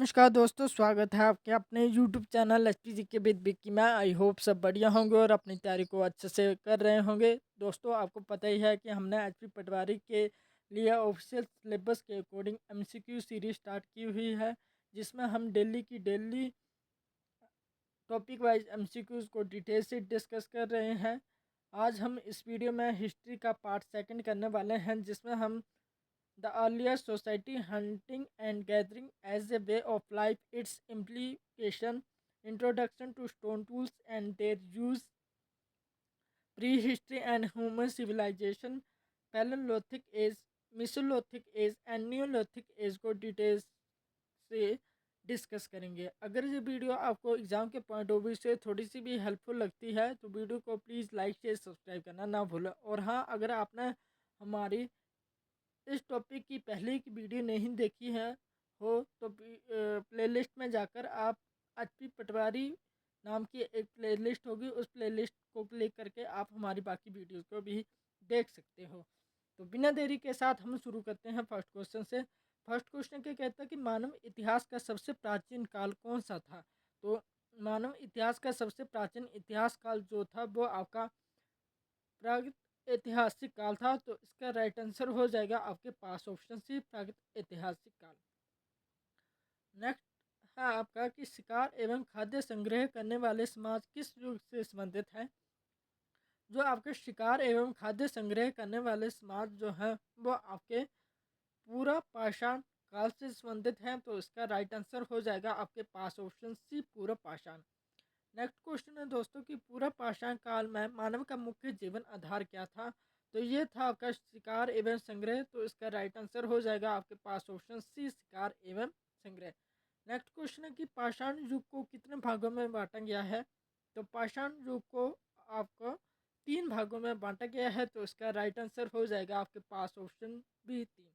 नमस्कार दोस्तों, स्वागत है आपके अपने यूट्यूब चैनल एचपीजी के विद विक्की में। आई होप सब बढ़िया होंगे और अपनी तैयारी को अच्छे से कर रहे होंगे। दोस्तों, आपको पता ही है कि हमने एचपी पटवारी के लिए ऑफिशियल सिलेबस के अकॉर्डिंग एमसीक्यू सीरीज स्टार्ट की हुई है, जिसमें हम डेली टॉपिक वाइज एमसीक्यूज को डिटेल से डिस्कस कर रहे हैं। आज हम इस वीडियो में हिस्ट्री का पार्ट सेकंड करने वाले हैं, जिसमें हम The earlier society hunting and gathering as a way of life, its implication, introduction to stone tools and their use, prehistory and human civilization, Paleolithic age, Mesolithic age and Neolithic age को details से discuss करेंगे। अगर ये video आपको exam के point of view से थोड़ी सी भी हेल्पफुल लगती है तो वीडियो को प्लीज़ लाइक शेयर सब्सक्राइब करना ना भूलें। और हाँ, अगर आपने हमारी इस टॉपिक की पहले की वीडियो नहीं देखी है हो तो प्लेलिस्ट में जाकर आप एचपी पटवारी नाम की एक प्लेलिस्ट होगी, उस प्लेलिस्ट को क्लिक करके आप हमारी बाकी वीडियोस को भी देख सकते हो। तो बिना देरी के साथ हम शुरू करते हैं फर्स्ट क्वेश्चन से। फर्स्ट क्वेश्चन क्या कहता है कि मानव इतिहास का सबसे प्राचीन काल कौन सा था। तो मानव इतिहास का सबसे प्राचीन इतिहास काल जो था वो आपका प्रागैतिहासिक ऐतिहासिक काल था। तो इसका राइट आंसर हो जाएगा आपके पास ऑप्शन सी, प्रागैतिहासिक ऐतिहासिक काल। नेक्स्ट है आपका कि शिकार एवं खाद्य संग्रह करने वाले समाज किस युग से संबंधित है। जो आपके शिकार एवं खाद्य संग्रह करने वाले समाज जो है वो आपके पूरा पाषाण काल से संबंधित है। तो इसका राइट आंसर हो जाएगा आपके पास ऑप्शन सी, पूरा पाषाण। नेक्स्ट क्वेश्चन है दोस्तों कि पूरा पाषाण काल में मानव का मुख्य जीवन आधार क्या था। तो ये था आपका शिकार एवं संग्रह। तो इसका राइट आंसर हो जाएगा आपके पास ऑप्शन सी, शिकार एवं संग्रह। नेक्स्ट क्वेश्चन है कि पाषाण युग को कितने भागों में बांटा गया है। तो पाषाण युग को आपको 3 भागों में बांटा गया है। तो इसका राइट आंसर हो जाएगा आपके पास ऑप्शन बी, 3।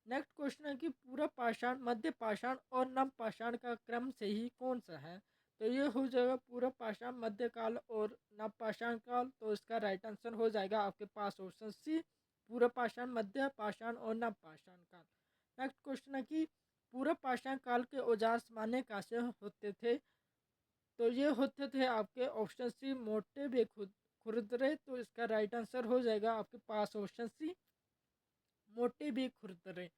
नेक्स्ट क्वेश्चन है कि पूरा पाषाण, मध्य पाषाण और नव पाषाण का क्रम से ही कौन सा है। तो ये हो जाएगा पूरा पाषाण, मध्यकाल और नव पाषाण काल। तो इसका राइट आंसर हो जाएगा आपके पास ऑप्शन सी, पूरा पाषाण, मध्य पाषाण और नव पाषाण काल। नेक्स्ट क्वेश्चन है कि पूरा पाषाण काल के औजार सामान्य कैसे होते थे। तो ये होते थे आपके ऑप्शन सी, मोटे व खुरदरे। तो इसका राइट आंसर हो जाएगा आपके पास ऑप्शन सी, मोटे भी खुरदरे।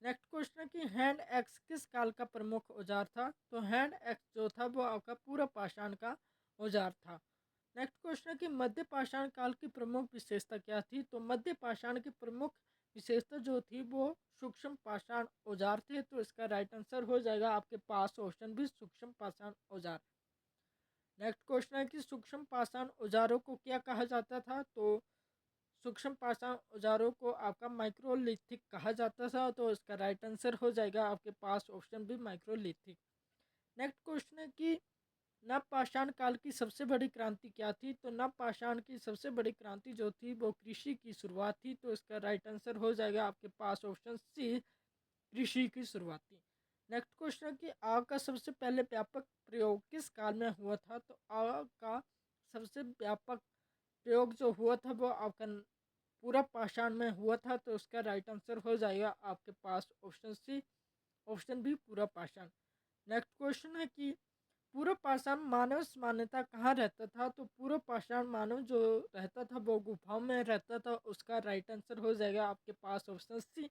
नेक्स्ट क्वेश्चन है कि हैंड एक्स किस काल का प्रमुख औजार था। तो हैंड एक्स जो था वो आपका पूरा पाषाण का औजार था। नेक्स्ट क्वेश्चन है कि मध्य पाषाण काल की प्रमुख विशेषता क्या थी। तो मध्य पाषाण की प्रमुख विशेषता जो थी वो सूक्ष्म पाषाण औजार थे। तो इसका राइट आंसर हो जाएगा आपके पास ऑप्शन भी, सूक्ष्म पाषाण औजार। नेक्स्ट क्वेश्चन है कि सूक्ष्म पाषाण औजारों को क्या कहा जाता था। तो सूक्ष्म पाषाण औजारों को आपका माइक्रोलिथिक कहा जाता था। तो इसका राइट आंसर हो जाएगा आपके पास ऑप्शन भी, माइक्रोलिथिक। नेक्स्ट क्वेश्चन है कि नव पाषाण काल की सबसे बड़ी क्रांति क्या थी। तो नव पाषाण की सबसे बड़ी क्रांति जो थी वो कृषि की शुरुआत थी। तो इसका राइट आंसर हो जाएगा आपके पास ऑप्शन सी, कृषि की शुरुआत थी। नेक्स्ट क्वेश्चन है कि आग का सबसे पहले व्यापक प्रयोग किस काल में हुआ था। तो आग का सबसे व्यापक प्रयोग जो हुआ था वो आपका पूरा पाषाण में हुआ था। तो उसका राइट आंसर हो जाएगा आपके पास ऑप्शन सी, ऑप्शन बी, पूरा पाषाण। नेक्स्ट क्वेश्चन है कि पूरा पाषाण मानव सामान्यता कहाँ रहता था। तो पूरा पाषाण मानव जो रहता था वो गुफाओं में रहता था। उसका राइट आंसर हो जाएगा आपके पास ऑप्शन सी,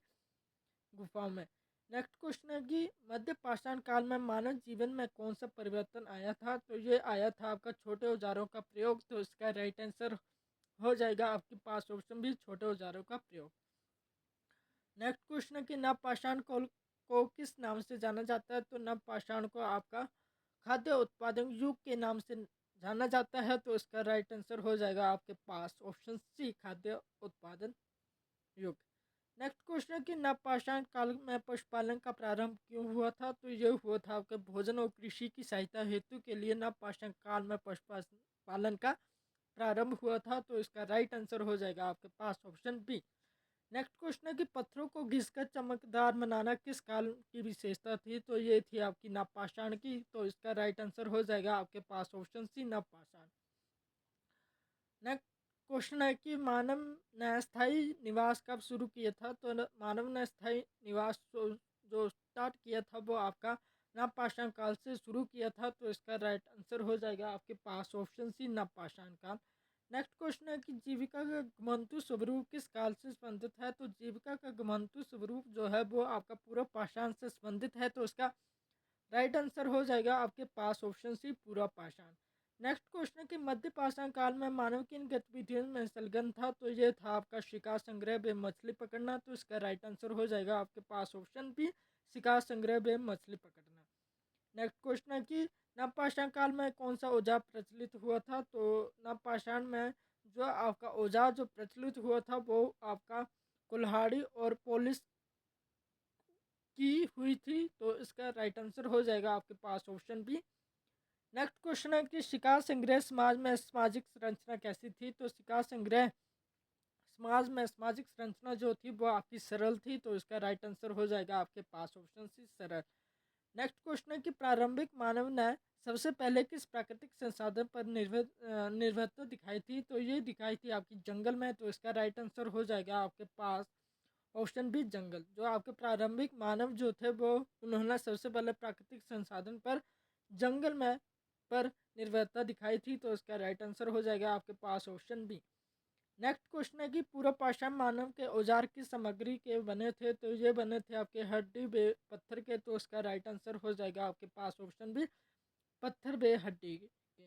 गुफाओं में। नेक्स्ट क्वेश्चन है कि मध्य पाषाण काल में मानव जीवन में कौन सा परिवर्तन आया था। तो ये आया था आपका छोटे औजारों का प्रयोग। तो इसका राइट आंसर हो जाएगा आपके पास ऑप्शन भी, छोटे औजारों का प्रयोग। नेक्स्ट क्वेश्चन है कि नवपाषाण को किस नाम से जाना जाता है। तो नवपाषाण को आपका खाद्य उत्पादन युग के नाम से जाना जाता है। तो इसका राइट आंसर हो जाएगा आपके पास ऑप्शन सी, खाद्य उत्पादन युग। नेक्स्ट क्वेश्चन है कि नवपाषाण काल में पशुपालन का प्रारंभ क्यों हुआ था। तो ये हुआ था आपके भोजन और कृषि की सहायता हेतु के लिए नवपाषाण काल में पशुपालन का प्रारंभ हुआ था। तो इसका राइट आंसर हो जाएगा आपके पास ऑप्शन बी। नेक्स्ट क्वेश्चन है कि पत्थरों को घिसकर चमकदार बनाना किस काल की विशेषता थी। तो ये थी आपकी नवपाषाण की। तो इसका राइट आंसर हो जाएगा आपके पास ऑप्शन सी, नवपाषाण। नेक्स्ट क्वेश्चन है कि मानव ने स्थायी निवास कब शुरू किया था। तो मानव ने स्थायी निवास जो स्टार्ट किया था वो आपका नवपाषाण काल से शुरू किया था, तो इसका राइट आंसर हो जाएगा आपके पास ऑप्शन सी नवपाषाण काल। नेक्स्ट क्वेश्चन है कि जीविका का घुमंतु स्वरूप किस काल से संबंधित है। तो जीविका का घुमंतु स्वरूप जो है वो आपका पूर्व पाषाण से संबंधित है, तो इसका राइट आंसर हो जाएगा आपके पास ऑप्शन सी पूर्व पाषाण। नेक्स्ट क्वेश्चन है कि मध्य पाषाण काल में मानव किन गतिविधियों में संलग्न था। तो ये था आपका शिकार संग्रह व मछली पकड़ना, तो इसका राइट आंसर हो जाएगा आपके पास ऑप्शन बी शिकार संग्रह व मछली पकड़ना। नेक्स्ट क्वेश्चन है कि नवपाषाण काल में कौन सा औजार प्रचलित हुआ था। तो नवपाषाण में जो आपका औजार जो प्रचलित हुआ था वो आपका कुल्हाड़ी और पॉलिश की हुई थी, तो इसका राइट आंसर हो जाएगा आपके पास ऑप्शन बी। नेक्स्ट क्वेश्चन है कि शिकार संग्रह समाज में सामाजिक संरचना कैसी थी। तो शिकार संग्रह समाज में सामाजिक संरचना जो थी वो आपकी सरल थी, तो इसका राइट आंसर हो जाएगा आपके पास ऑप्शन सी सरल। नेक्स्ट क्वेश्चन है कि प्रारंभिक मानव ने सबसे पहले किस प्राकृतिक संसाधन पर निर्भरता दिखाई थी। तो ये दिखाई थी आपकी जंगल में, तो इसका राइट आंसर हो जाएगा आपके पास ऑप्शन बी जंगल। जो आपके प्रारंभिक मानव जो थे वो उन्होंने सबसे पहले प्राकृतिक संसाधन पर जंगल में पर निर्भरता दिखाई थी, तो इसका राइट आंसर हो जाएगा आपके पास ऑप्शन बी। नेक्स्ट क्वेश्चन है कि पूर्व पाषाण मानव के औजार किस सामग्री के बने थे। तो ये बने थे आपके हड्डी बे पत्थर के, तो इसका राइट आंसर हो जाएगा आपके पास ऑप्शन बी पत्थर बे हड्डी के।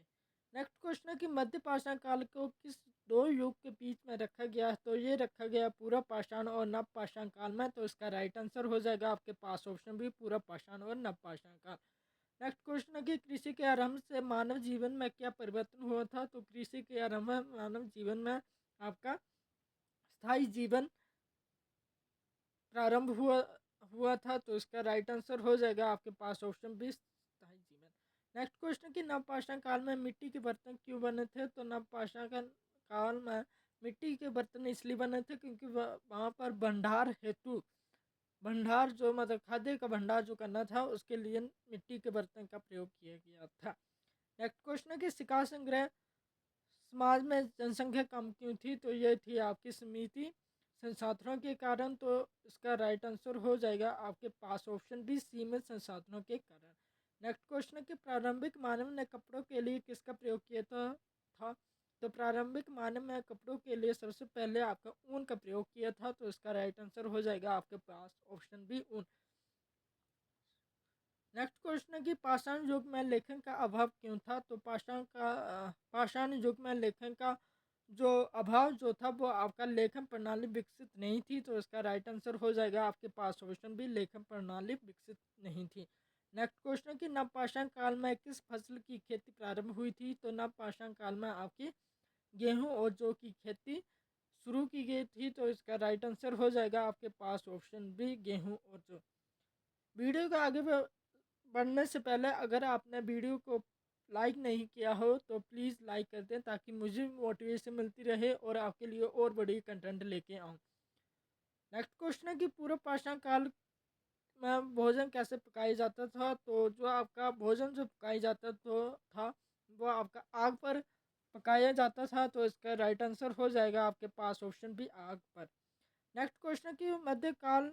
नेक्स्ट क्वेश्चन है कि मध्य पाषाण काल को किस दो युग के बीच में रखा गया है। तो ये रखा गया पूर्व पाषाण और नव पाषाण काल में, तो इसका राइट आंसर हो जाएगा आपके पास ऑप्शन बी पूर्व पाषाण और नव पाषाण काल। नेक्स्ट क्वेश्चन है कि कृषि के आरंभ से मानव जीवन में क्या परिवर्तन हुआ था। तो कृषि के आरंभ में मानव जीवन में आपका स्थायी जीवन प्रारंभ हुआ हुआ था, तो इसका राइट आंसर हो जाएगा आपके पास ऑप्शन बी स्थायी जीवन। नेक्स्ट क्वेश्चन कि नवपाषाण काल में मिट्टी के बर्तन क्यों बने थे। तो नवपाषाण काल में मिट्टी के बर्तन इसलिए बने थे क्योंकि वहाँ पर भंडार हेतु भंडार जो मतलब खाद्य का भंडार जो करना था उसके लिए मिट्टी के बर्तन का प्रयोग किया गया था। नेक्स्ट क्वेश्चन है कि शिकार संग्रह समाज में जनसंख्या कम क्यों थी। तो ये थी आपकी समिति संसाधनों के कारण, तो इसका राइट आंसर हो जाएगा आपके पास ऑप्शन बी सीमित संसाधनों के कारण। नेक्स्ट क्वेश्चन है कि प्रारंभिक मानव ने कपड़ों के लिए किसका प्रयोग किया था। तो प्रारंभिक मानव में कपड़ों के लिए सबसे पहले आपका ऊन का प्रयोग किया था, तो इसका राइट आंसर हो जाएगा आपके पास ऑप्शन बी ऊन। नेक्स्ट क्वेश्चन है कि पाषाण युग में लेखन का अभाव क्यों था। तो पाषाण युग में लेखन का जो अभाव जो था वो आपका लेखन प्रणाली विकसित नहीं थी, तो इसका राइट आंसर हो जाएगा आपके पास ऑप्शन बी लेखन प्रणाली विकसित नहीं थी। नेक्स्ट क्वेश्चन है कि नवपाषाण काल में किस फसल की खेती प्रारंभ हुई थी। तो नवपाषाण काल में आपकी गेहूं और जौ की खेती शुरू की गई थी, तो इसका राइट आंसर हो जाएगा आपके पास ऑप्शन बी गेहूं और जौ। वीडियो को आगे बढ़ने से पहले अगर आपने वीडियो को लाइक नहीं किया हो तो प्लीज़ लाइक कर दें, ताकि मुझे मोटिवेशन मिलती रहे और आपके लिए और बड़ी कंटेंट लेके आऊँ। नेक्स्ट क्वेश्चन है कि पूर्व पाषाण काल में भोजन कैसे पकाया जाता था। तो जो आपका भोजन जो पकाया जाता था वो आपका आग पर पकाया जाता था, तो इसका राइट आंसर हो जाएगा आपके पास ऑप्शन बी आग पर। नेक्स्ट क्वेश्चन है कि मध्यकाल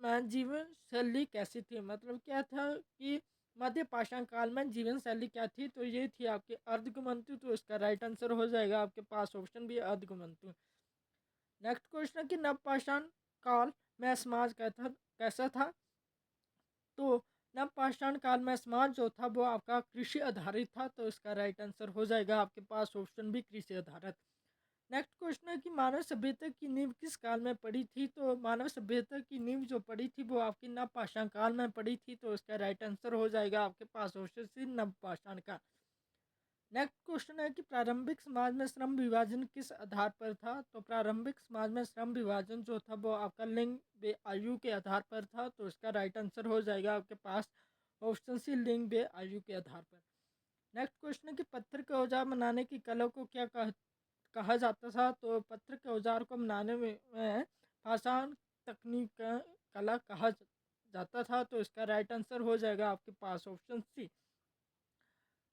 में जीवन शैली कैसी थी। मतलब क्या था कि मध्य पाषाण काल में जीवन शैली क्या थी। तो ये थी आपके अर्धगुमंतु, तो इसका राइट आंसर हो जाएगा आपके पास ऑप्शन भी अर्धगुमंतु। नेक्स्ट क्वेश्चन है कि नवपाषाण काल में समाज कैसा था। तो नवपाषाण काल में समाज जो था वो आपका कृषि आधारित था, तो इसका राइट आंसर हो जाएगा आपके पास ऑप्शन भी कृषि आधारित। नेक्स्ट क्वेश्चन है कि मानव सभ्यता की नींव किस काल में पड़ी थी। तो मानव सभ्यता की नींव जो पड़ी थी वो आपकी नवपाषाण काल में पड़ी थी, तो इसका राइट आंसर हो जाएगा आपके पास ऑप्शन सी नवपाषाण का। नेक्स्ट क्वेश्चन है कि प्रारंभिक समाज में श्रम विभाजन किस आधार पर था। तो प्रारंभिक समाज में श्रम विभाजन जो था वो आपका लिंग व आयु के आधार पर था, तो इसका राइट आंसर हो जाएगा आपके पास ऑप्शन सी लिंग व आयु के आधार पर। नेक्स्ट क्वेश्चन है कि पत्थर के औजार बनाने की कला को क्या कहा जाता था। तो पत्थर के औजार को बनाने में पाषाण तकनीक का कला कहा जाता था, तो इसका राइट आंसर हो जाएगा आपके पास ऑप्शन सी।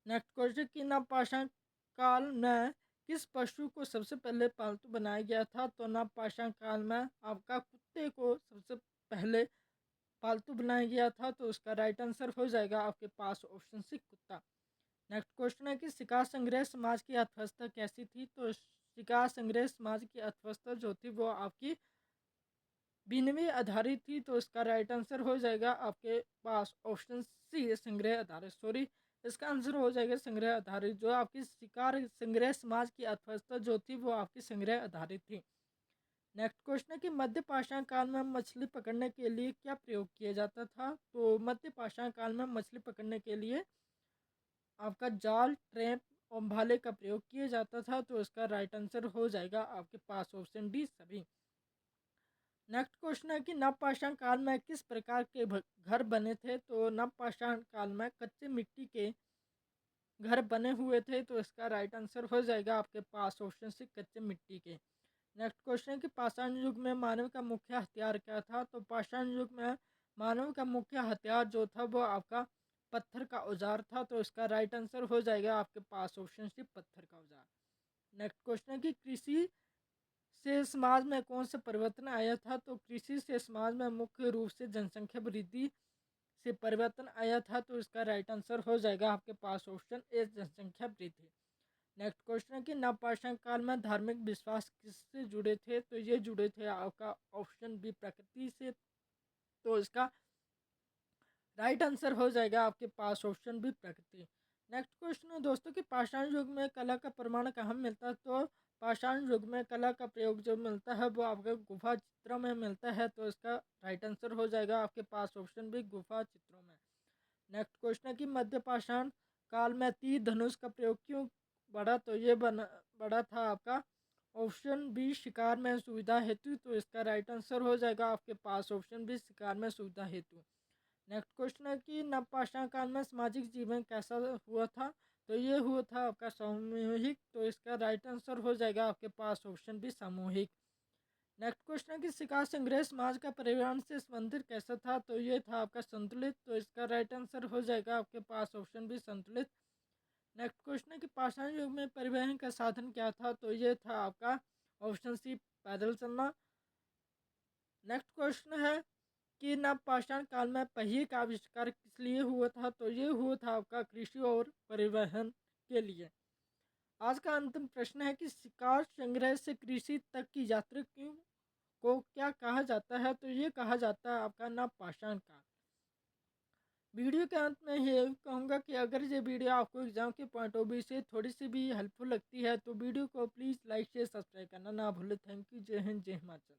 नेक्स्ट क्वेश्चन कि नवपाषाण काल में किस पशु को सबसे पहले पालतू बनाया गया था। तो नवपाषाण काल में आपका कुत्ते को सबसे पहले पालतू बनाया गया था? तो उसका राइट आंसर हो जाएगा आपके पास ऑप्शन सी कुत्ता। नेक्स्ट क्वेश्चन है कि शिकार संग्रह समाज की अर्थव्यवस्था कैसी थी? तो शिकार संग्रह समाज की अर्थव्यवस्था जो थी वो आपकी बिनवे आधारित थी। तो इसका राइट आंसर हो जाएगा आपके पास ऑप्शन सी संग्रह आधारित, सॉरी, इसका आंसर हो जाएगा संग्रह आधारित। जो आपकी शिकार संग्रह समाज की अर्थव्यवस्था जो थी वो आपकी संग्रह आधारित थी। नेक्स्ट क्वेश्चन है कि मध्य पाषाण काल में मछली पकड़ने के लिए क्या प्रयोग किया जाता था? तो मध्य पाषाण काल में मछली पकड़ने के लिए आपका जाल, ट्रैप और भाले का प्रयोग किया जाता था। तो इसका राइट आंसर हो जाएगा आपके पास ऑप्शन डी सभी। नेक्स्ट क्वेश्चन है कि नवपाषाण काल में किस प्रकार के घर बने थे? तो नवपाषाण काल में कच्चे मिट्टी के घर बने हुए थे। तो इसका राइट आंसर हो जाएगा आपके पास ऑप्शन सी कच्चे मिट्टी के। नेक्स्ट क्वेश्चन है कि पाषाण युग में मानव का मुख्य हथियार क्या था? तो पाषाण युग में मानव का मुख्य हथियार जो था वो आपका पत्थर का औजार था। तो इसका राइट आंसर हो जाएगा आपके पास ऑप्शन सी पत्थर का औजार। नेक्स्ट क्वेश्चन है कि कृषि से समाज में कौन सा परिवर्तन आया था? तो कृषि से समाज में मुख्य रूप से जनसंख्या वृद्धि से परिवर्तन आया था। तो इसका राइट आंसर हो जाएगा आपके पास ऑप्शन ए जनसंख्या वृद्धि। नेक्स्ट क्वेश्चन है कि नवपाषाण काल में धार्मिक विश्वास किससे जुड़े थे? तो ये जुड़े थे आपका ऑप्शन बी प्रकृति से। तो इसका राइट आंसर हो जाएगा आपके पास ऑप्शन बी प्रकृति। नेक्स्ट क्वेश्चन है दोस्तों कि पाषाण युग में कला का प्रमाण कहाँ मिलता है? तो पाषाण युग में कला का प्रयोग जो मिलता है वो आपके गुफा चित्रों में मिलता है। तो इसका राइट आंसर हो जाएगा आपके पास ऑप्शन बी गुफा चित्रों में। नेक्स्ट क्वेश्चन है कि मध्य पाषाण काल में तीर धनुष का प्रयोग क्यों बढ़ा? तो ये बढ़ा था आपका ऑप्शन बी शिकार में सुविधा हेतु। तो इसका राइट आंसर हो जाएगा आपके पास ऑप्शन बी शिकार में सुविधा हेतु। नेक्स्ट क्वेश्चन है कि नवपाषाण काल में सामाजिक जीवन कैसा हुआ था? तो ये हुआ था आपका सामूहिक। तो इसका राइट आंसर हो जाएगा आपके पास ऑप्शन बी सामूहिक। नेक्स्ट क्वेश्चन है कि शिकार संग्रह समाज का पर्यावरण से संबंधित कैसा था? तो ये था आपका संतुलित। तो इसका राइट आंसर हो जाएगा आपके पास ऑप्शन बी संतुलित। नेक्स्ट क्वेश्चन है कि पाषाण युग में परिवहन का साधन क्या था? तो ये था आपका ऑप्शन सी पैदल चलना। नेक्स्ट क्वेश्चन है कि नवपाषाण काल में पहिए का आविष्कार किस लिए हुआ था? तो ये हुआ था आपका कृषि और परिवहन के लिए। आज का अंतिम प्रश्न है कि शिकार संग्रह से कृषि तक की यात्रा क्यों को क्या कहा जाता है? तो ये कहा जाता है आपका नवपाषाण काल। वीडियो के अंत में ये कहूँगा कि अगर ये वीडियो आपको एग्जाम के पॉइंट ऑफ व्यू से थोड़ी सी भी हेल्पफुल लगती है तो वीडियो को प्लीज़ लाइक शेयर सब्सक्राइब करना ना भूलें। Thank you. जय हिंद, जय हिमाचल।